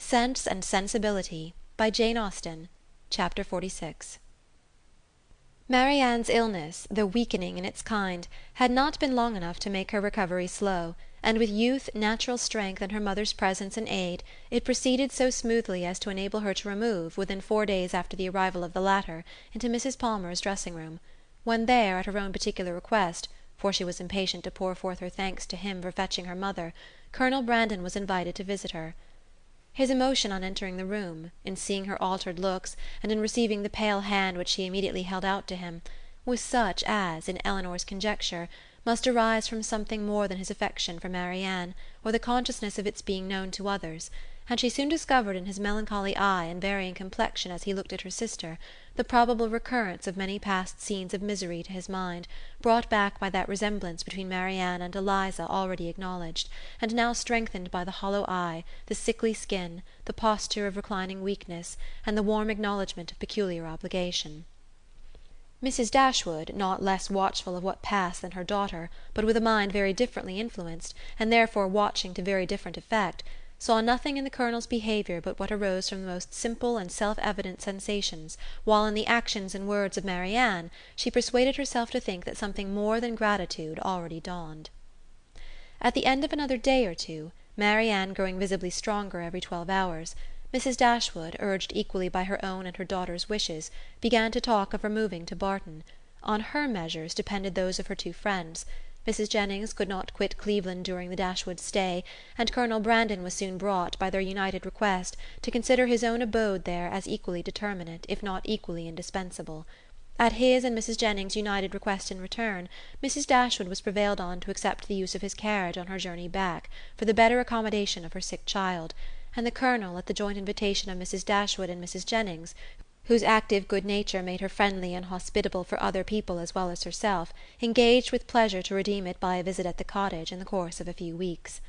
Sense and Sensibility by Jane Austen. Chapter 46. Marianne's illness, though weakening in its kind, had not been long enough to make her recovery slow, and with youth, natural strength, and her mother's presence and aid, it proceeded so smoothly as to enable her to remove, within 4 days after the arrival of the latter, into Mrs. Palmer's dressing-room. When there, at her own particular request, for she was impatient to pour forth her thanks to him for fetching her mother, Colonel Brandon was invited to visit her. His emotion on entering the room, in seeing her altered looks, and in receiving the pale hand which she immediately held out to him, was such as, in Elinor's conjecture, must arise from something more than his affection for Marianne, or the consciousness of its being known to others, and she soon discovered in his melancholy eye and varying complexion as he looked at her sister the probable recurrence of many past scenes of misery to his mind, brought back by that resemblance between Marianne and Eliza already acknowledged, and now strengthened by the hollow eye, the sickly skin, the posture of reclining weakness, and the warm acknowledgment of peculiar obligation. Mrs. Dashwood, not less watchful of what passed than her daughter, but with a mind very differently influenced, and therefore watching to very different effect, saw nothing in the Colonel's behaviour but what arose from the most simple and self-evident sensations, while in the actions and words of Marianne she persuaded herself to think that something more than gratitude already dawned. At the end of another day or two, Marianne growing visibly stronger every 12 hours, Mrs. Dashwood, urged equally by her own and her daughter's wishes, began to talk of removing to Barton. On her measures depended those of her two friends. Mrs. Jennings could not quit Cleveland during the Dashwoods' stay, and Colonel Brandon was soon brought, by their united request, to consider his own abode there as equally determinate, if not equally indispensable. At his and Mrs. Jennings' united request in return, Mrs. Dashwood was prevailed on to accept the use of his carriage on her journey back, for the better accommodation of her sick child, and the Colonel, at the joint invitation of Mrs. Dashwood and Mrs. Jennings, whose active good nature made her friendly and hospitable for other people as well as herself, engaged with pleasure to redeem it by a visit at the cottage in the course of a few weeks.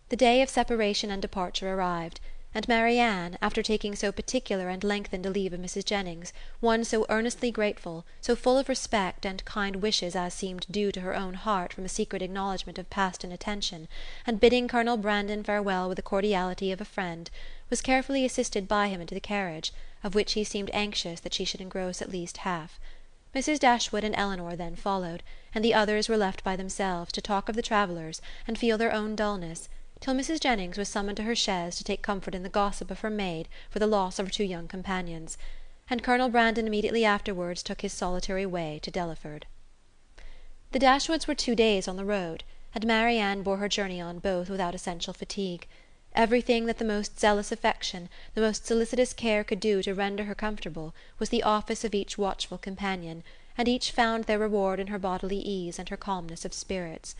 The day of separation and departure arrived, and Marianne, after taking so particular and lengthened a leave of Mrs. Jennings, one so earnestly grateful, so full of respect and kind wishes as seemed due to her own heart from a secret acknowledgment of past inattention, and bidding Colonel Brandon farewell with the cordiality of a friend, was carefully assisted by him into the carriage, of which he seemed anxious that she should engross at least half. Mrs. Dashwood and Elinor then followed, and the others were left by themselves to talk of the travellers and feel their own dullness, till Mrs. Jennings was summoned to her chaise to take comfort in the gossip of her maid for the loss of her two young companions, and Colonel Brandon immediately afterwards took his solitary way to Delaford. The Dashwoods were 2 days on the road, and Marianne bore her journey on both without essential fatigue. Everything that the most zealous affection, the most solicitous care could do to render her comfortable, was the office of each watchful companion, and each found their reward in her bodily ease and her calmness of spirits.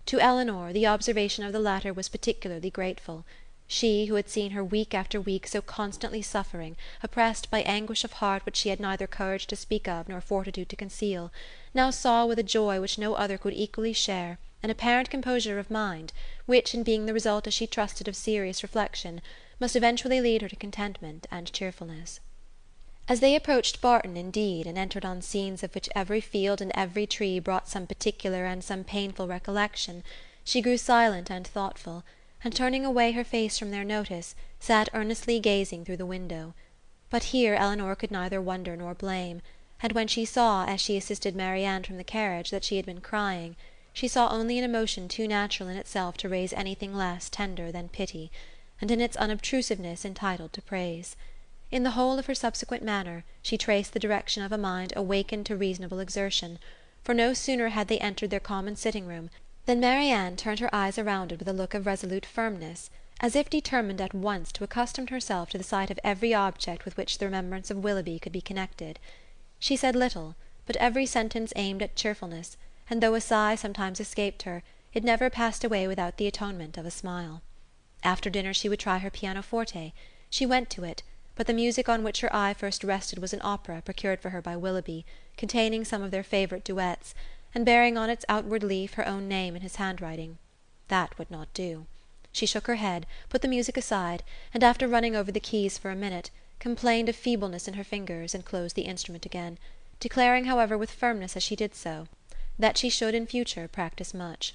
To Elinor, the observation of the latter was particularly grateful. She, who had seen her week after week so constantly suffering, oppressed by anguish of heart which she had neither courage to speak of nor fortitude to conceal, now saw with a joy which no other could equally share, an apparent composure of mind, which, in being the result as she trusted of serious reflection, must eventually lead her to contentment and cheerfulness. As they approached Barton, indeed, and entered on scenes of which every field and every tree brought some particular and some painful recollection, she grew silent and thoughtful, and turning away her face from their notice, sat earnestly gazing through the window. But here Elinor could neither wonder nor blame, and when she saw, as she assisted Marianne from the carriage, that she had been crying, she saw only an emotion too natural in itself to raise anything less tender than pity, and in its unobtrusiveness entitled to praise. In the whole of her subsequent manner she traced the direction of a mind awakened to reasonable exertion, for no sooner had they entered their common sitting-room than Marianne turned her eyes around it with a look of resolute firmness, as if determined at once to accustom herself to the sight of every object with which the remembrance of Willoughby could be connected. She said little, but every sentence aimed at cheerfulness, and though a sigh sometimes escaped her, it never passed away without the atonement of a smile. After dinner she would try her pianoforte. She went to it, but the music on which her eye first rested was an opera procured for her by Willoughby, containing some of their favourite duets, and bearing on its outward leaf her own name in his handwriting. That would not do. She shook her head, put the music aside, and after running over the keys for a minute, complained of feebleness in her fingers, and closed the instrument again, declaring, however, with firmness as she did so, that she should in future practise much.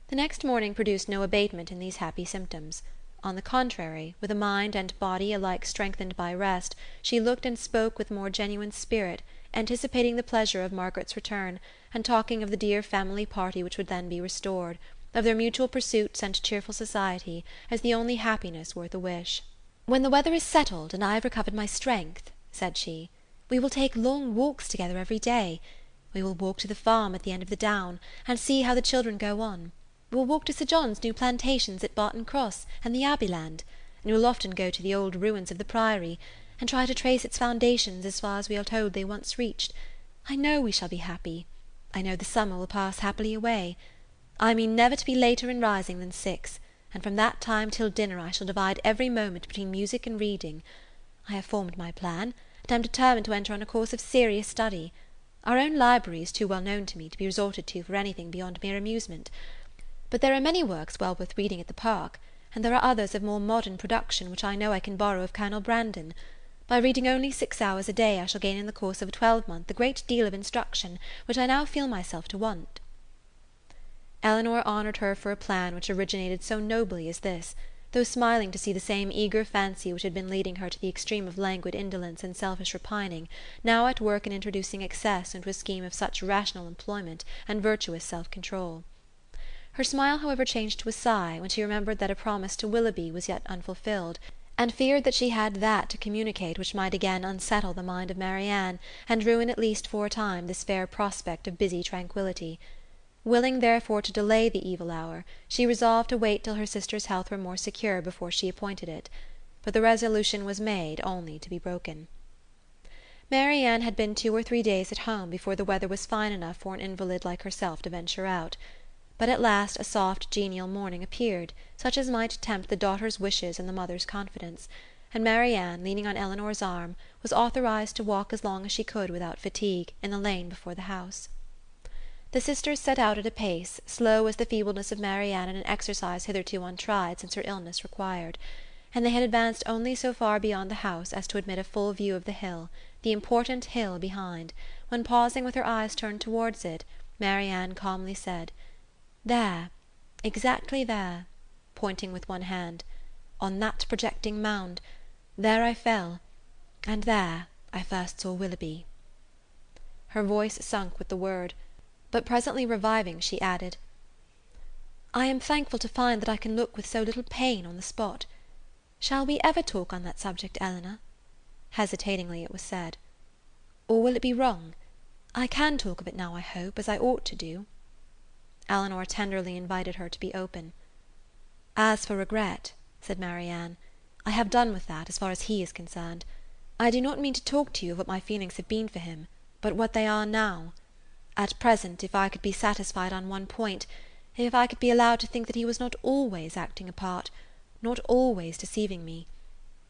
The next morning produced no abatement in these happy symptoms. On the contrary, with a mind and body alike strengthened by rest, she looked and spoke with more genuine spirit, anticipating the pleasure of Margaret's return, and talking of the dear family party which would then be restored, of their mutual pursuits and cheerful society, as the only happiness worth a wish. "When the weather is settled, and I have recovered my strength," said she, "we will take long walks together every day. We will walk to the farm at the end of the down, and see how the children go on. We will walk to Sir John's new plantations at Barton Cross and the Abbey land, and we will often go to the old ruins of the Priory, and try to trace its foundations as far as we are told they once reached. I know we shall be happy. I know the summer will pass happily away. I mean never to be later in rising than 6, and from that time till dinner I shall divide every moment between music and reading. I have formed my plan, and am determined to enter on a course of serious study. Our own library is too well known to me to be resorted to for anything beyond mere amusement. But there are many works well worth reading at the Park, and there are others of more modern production which I know I can borrow of Colonel Brandon. By reading only 6 hours a day I shall gain in the course of a 12-month a great deal of instruction which I now feel myself to want." Elinor honoured her for a plan which originated so nobly as this, though smiling to see the same eager fancy which had been leading her to the extreme of languid indolence and selfish repining, now at work in introducing excess into a scheme of such rational employment and virtuous self-control. Her smile, however, changed to a sigh when she remembered that a promise to Willoughby was yet unfulfilled, and feared that she had that to communicate which might again unsettle the mind of Marianne, and ruin at least for a time this fair prospect of busy tranquillity. Willing therefore to delay the evil hour, she resolved to wait till her sister's health were more secure before she appointed it. But the resolution was made only to be broken. Marianne had been 2 or 3 days at home before the weather was fine enough for an invalid like herself to venture out. But at last a soft genial morning appeared, such as might tempt the daughter's wishes and the mother's confidence, and Marianne, leaning on Elinor's arm, was authorized to walk as long as she could without fatigue, in the lane before the house. The sisters set out at a pace, slow as the feebleness of Marianne in an exercise hitherto untried since her illness required, and they had advanced only so far beyond the house as to admit a full view of the hill, the important hill behind, when, pausing with her eyes turned towards it, Marianne calmly said, "There, exactly there," pointing with one hand, "on that projecting mound, there I fell, and there I first saw Willoughby." Her voice sunk with the word, but presently reviving, she added, "I am thankful to find that I can look with so little pain on the spot. Shall we ever talk on that subject, Elinor?" Hesitatingly it was said. "Or will it be wrong? I can talk of it now, I hope, as I ought to do." Elinor tenderly invited her to be open. "As for regret," said Marianne, "I have done with that, as far as he is concerned. I do not mean to talk to you of what my feelings have been for him, but what they are now. At present, if I could be satisfied on one point, if I could be allowed to think that he was not always acting a part, not always deceiving me,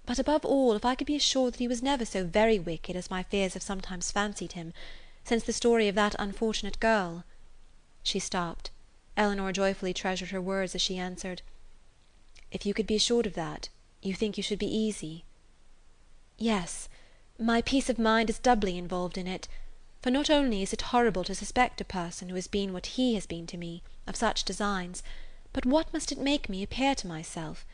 but above all, if I could be assured that he was never so very wicked as my fears have sometimes fancied him, since the story of that unfortunate girl—" She stopped. Elinor joyfully treasured her words as she answered, "If you could be assured of that, you think you should be easy?" "Yes, my peace of mind is doubly involved in it, for not only is it horrible to suspect a person who has been what he has been to me, of such designs, but what must it make me appear to myself?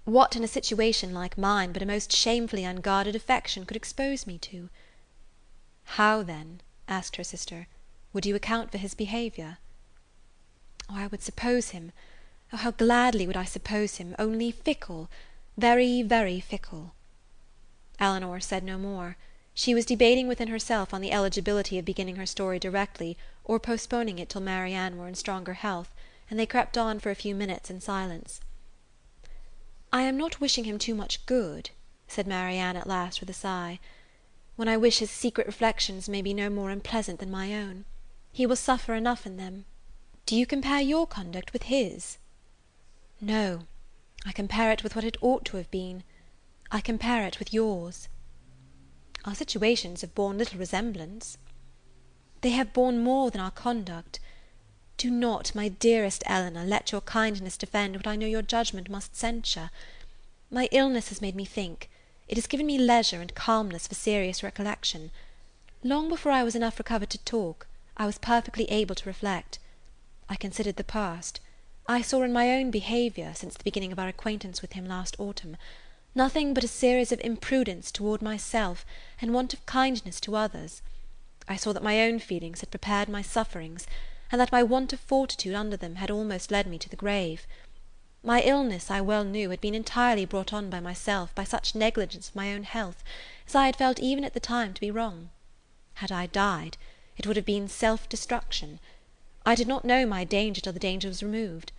What in a situation like mine but a most shamefully unguarded affection could expose me to?" "How, then," asked her sister, "would you account for his behaviour?" "Oh, I would suppose him, oh, how gladly would I suppose him, only fickle, very, very fickle." Elinor said no more. She was debating within herself on the eligibility of beginning her story directly, or postponing it till Marianne were in stronger health, and they crept on for a few minutes in silence. "I am not wishing him too much good," said Marianne at last with a sigh, "when I wish his secret reflections may be no more unpleasant than my own. He will suffer enough in them." "Do you compare your conduct with his?" "No, I compare it with what it ought to have been. I compare it with yours." "Our situations have borne little resemblance." "They have borne more than our conduct. Do not, my dearest Elinor, let your kindness defend what I know your judgment must censure. My illness has made me think. It has given me leisure and calmness for serious recollection. Long before I was enough recovered to talk, I was perfectly able to reflect. I considered the past. I saw in my own behaviour since the beginning of our acquaintance with him last autumn nothing but a series of imprudence toward myself and want of kindness to others. I saw that my own feelings had prepared my sufferings, and that my want of fortitude under them had almost led me to the grave. My illness, I well knew, had been entirely brought on by myself by such negligence of my own health as I had felt even at the time to be wrong. Had I died, it would have been self-destruction. I did not know my danger till the danger was removed.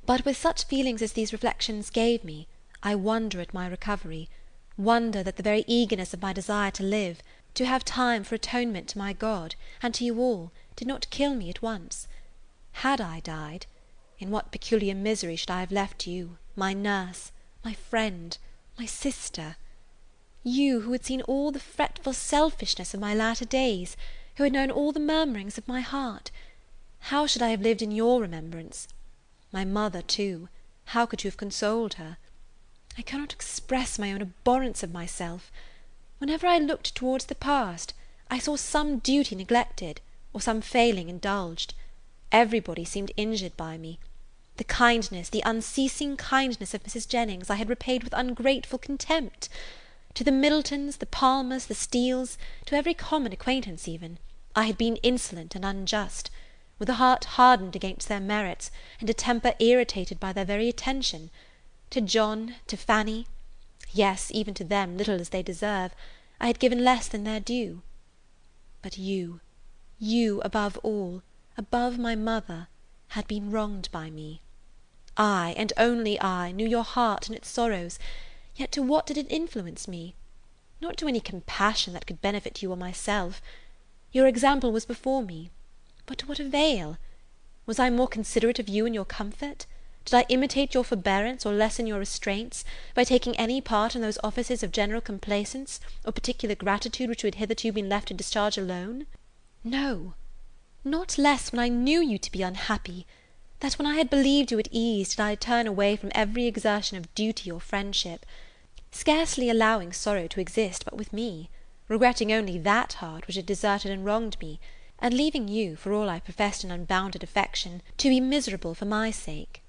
But with such feelings as these reflections gave me, I wonder at my recovery, wonder that the very eagerness of my desire to live, to have time for atonement to my God and to you all, did not kill me at once. Had I died, in what peculiar misery should I have left you, my nurse, my friend, my sister? You, who had seen all the fretful selfishness of my latter days, who had known all the murmurings of my heart. How should I have lived in your remembrance? My mother, too, how could you have consoled her? I cannot express my own abhorrence of myself. Whenever I looked towards the past, I saw some duty neglected, or some failing indulged. Everybody seemed injured by me. The kindness, the unceasing kindness of Mrs. Jennings I had repaid with ungrateful contempt. To the Middletons, the Palmers, the Steeles, to every common acquaintance even, I had been insolent and unjust, with a heart hardened against their merits, and a temper irritated by their very attention. To John, to Fanny, yes, even to them, little as they deserve, I had given less than their due. But you above all, above my mother, had been wronged by me. I, and only I, knew your heart and its sorrows, yet to what did it influence me? Not to any compassion that could benefit you or myself. Your example was before me, but to what avail? Was I more considerate of you and your comfort? Did I imitate your forbearance or lessen your restraints by taking any part in those offices of general complaisance or particular gratitude which you had hitherto been left to discharge alone? No, not less when I knew you to be unhappy, that when I had believed you at ease did I turn away from every exertion of duty or friendship, scarcely allowing sorrow to exist but with me, regretting only that heart which had deserted and wronged me, and leaving you, for all I professed an unbounded affection, to be miserable for my sake.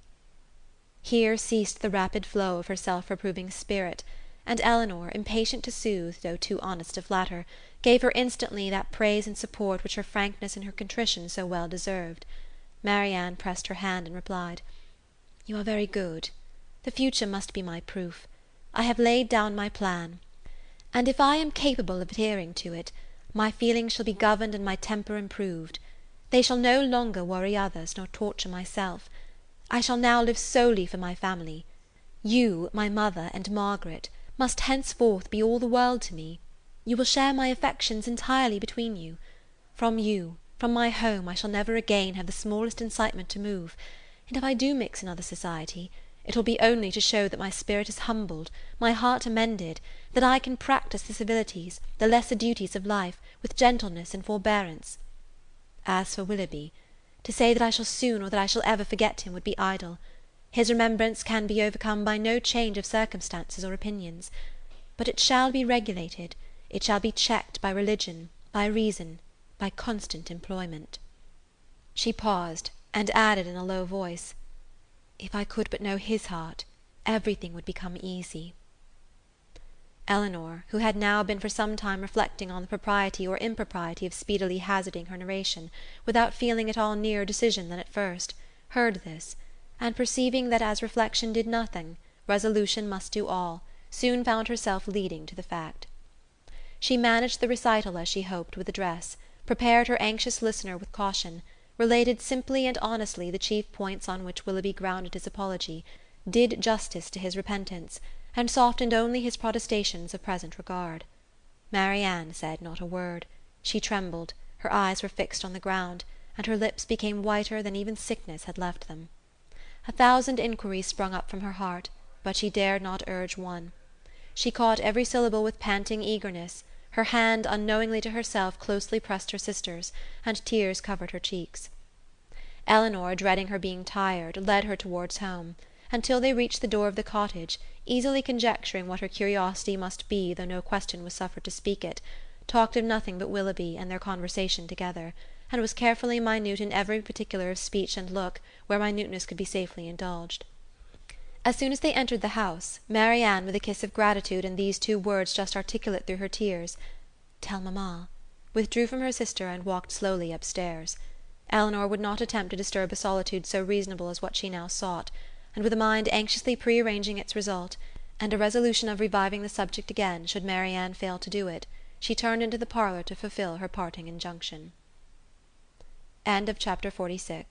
Here ceased the rapid flow of her self-reproving spirit, and Elinor, impatient to soothe, though too honest to flatter, gave her instantly that praise and support which her frankness and her contrition so well deserved. Marianne pressed her hand and replied, "You are very good. The future must be my proof. I have laid down my plan, and if I am capable of adhering to it, my feelings shall be governed and my temper improved. They shall no longer worry others nor torture myself. I shall now live solely for my family. You, my mother, and Margaret, must henceforth be all the world to me. You will share my affections entirely between you. From you, from my home, I shall never again have the smallest incitement to move, and if I do mix in other society, it will be only to show that my spirit is humbled, my heart amended, that I can practise the civilities, the lesser duties of life, with gentleness and forbearance. As for Willoughby, to say that I shall soon or that I shall ever forget him would be idle. His remembrance can be overcome by no change of circumstances or opinions. But it shall be regulated, it shall be checked by religion, by reason, by constant employment." She paused, and added in a low voice, "If I could but know his heart, everything would become easy." Elinor, who had now been for some time reflecting on the propriety or impropriety of speedily hazarding her narration, without feeling at all nearer decision than at first, heard this, and perceiving that as reflection did nothing, resolution must do all, soon found herself leading to the fact. She managed the recital as she hoped with address, prepared her anxious listener with caution, related simply and honestly the chief points on which Willoughby grounded his apology, did justice to his repentance, and softened only his protestations of present regard. Marianne said not a word. She trembled, her eyes were fixed on the ground, and her lips became whiter than even sickness had left them. A thousand inquiries sprung up from her heart, but she dared not urge one. She caught every syllable with panting eagerness, her hand, unknowingly to herself, closely pressed her sister's, and tears covered her cheeks. Elinor, dreading her being tired, led her towards home, until they reached the door of the cottage, easily conjecturing what her curiosity must be, though no question was suffered to speak it, talked of nothing but Willoughby and their conversation together, and was carefully minute in every particular of speech and look, where minuteness could be safely indulged. As soon as they entered the house, Marianne, with a kiss of gratitude and these two words just articulate through her tears, "Tell mamma," withdrew from her sister and walked slowly upstairs. Elinor would not attempt to disturb a solitude so reasonable as what she now sought, and with a mind anxiously pre-arranging its result, and a resolution of reviving the subject again should Marianne fail to do it, she turned into the parlour to fulfil her parting injunction. Chapter 47